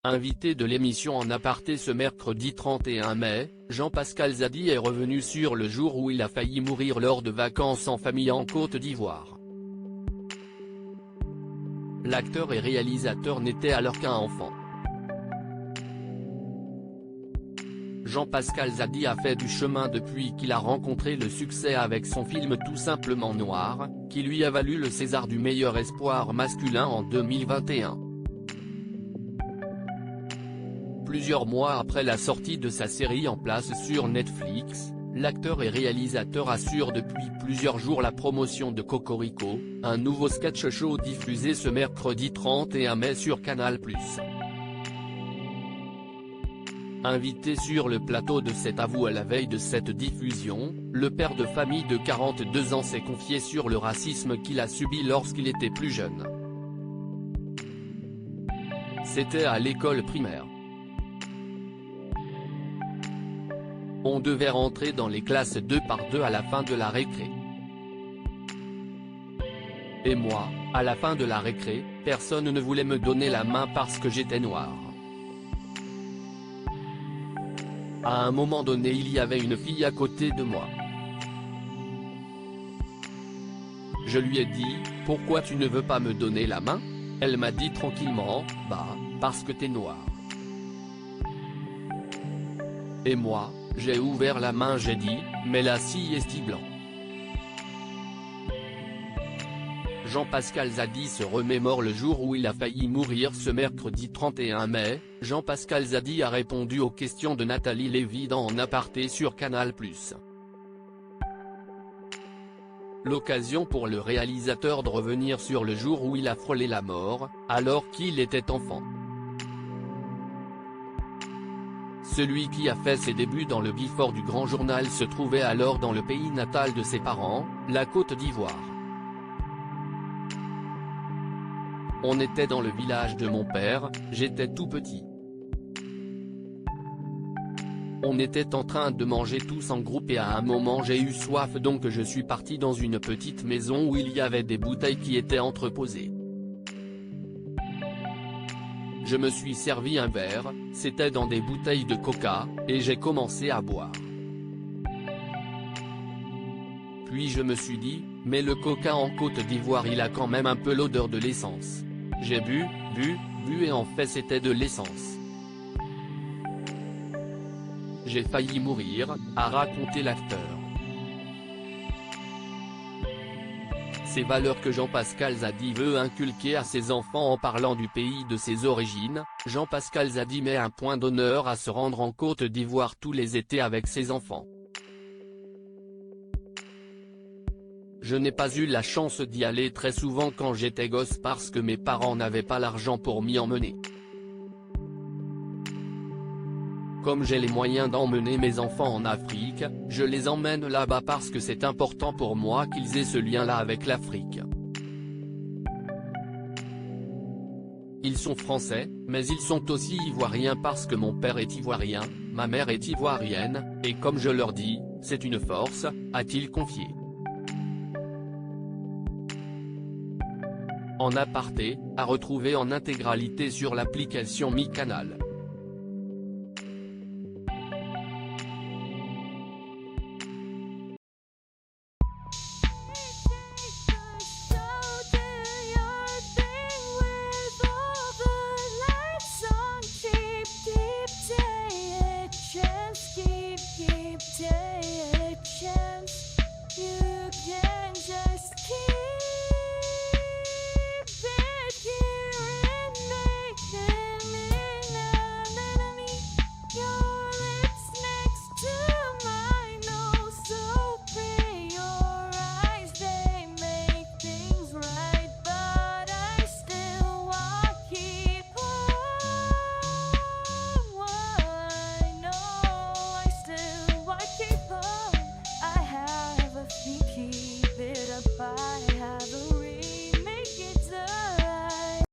Invité de l'émission En Aparté ce mercredi 31 mai, Jean-Pascal Zadi est revenu sur le jour où il a failli mourir lors de vacances en famille en Côte d'Ivoire. L'acteur et réalisateur n'était alors qu'un enfant. Jean-Pascal Zadi a fait du chemin depuis qu'il a rencontré le succès avec son film Tout simplement noir, qui lui a valu le César du meilleur espoir masculin en 2021. Plusieurs mois après la sortie de sa série en place sur Netflix, l'acteur et réalisateur assure depuis plusieurs jours la promotion de Cocorico, un nouveau sketch show diffusé ce mercredi 31 mai sur Canal+. Invité sur le plateau de Cet Avou à la veille de cette diffusion, le père de famille de 42 ans s'est confié sur le racisme qu'il a subi lorsqu'il était plus jeune. C'était à l'école primaire. On devait rentrer dans les classes 2 par 2 à la fin de la récré. Et moi, à la fin de la récré, personne ne voulait me donner la main parce que j'étais noir. À un moment donné il y avait une fille à côté de moi. Je lui ai dit, « Pourquoi tu ne veux pas me donner la main ?» Elle m'a dit tranquillement, « Bah, parce que t'es noir. » Et moi, j'ai ouvert la main, j'ai dit, « Mais là si est-il blanc ?» Jean-Pascal Zadi se remémore le jour où il a failli mourir ce mercredi 31 mai, Jean-Pascal Zadi a répondu aux questions de Nathalie Lévy dans En Aparté sur Canal+. L'occasion pour le réalisateur de revenir sur le jour où il a frôlé la mort, alors qu'il était enfant. Celui qui a fait ses débuts dans le Before du Grand Journal se trouvait alors dans le pays natal de ses parents, la Côte d'Ivoire. On était dans le village de mon père, j'étais tout petit. On était en train de manger tous en groupe et à un moment j'ai eu soif donc je suis parti dans une petite maison où il y avait des bouteilles qui étaient entreposées. Je me suis servi un verre, c'était dans des bouteilles de coca, et j'ai commencé à boire. Puis je me suis dit, mais le coca en Côte d'Ivoire il a quand même un peu l'odeur de l'essence. J'ai bu et en fait c'était de l'essence. J'ai failli mourir, a raconté l'acteur. Ces valeurs que Jean-Pascal Zadi veut inculquer à ses enfants en parlant du pays de ses origines, Jean-Pascal Zadi met un point d'honneur à se rendre en Côte d'Ivoire tous les étés avec ses enfants. Je n'ai pas eu la chance d'y aller très souvent quand j'étais gosse parce que mes parents n'avaient pas l'argent pour m'y emmener. Comme j'ai les moyens d'emmener mes enfants en Afrique, je les emmène là-bas parce que c'est important pour moi qu'ils aient ce lien-là avec l'Afrique. Ils sont français, mais ils sont aussi ivoiriens parce que mon père est ivoirien, ma mère est ivoirienne, et comme je leur dis, c'est une force, a-t-il confié. En Aparté, à retrouver en intégralité sur l'application Mi Canal.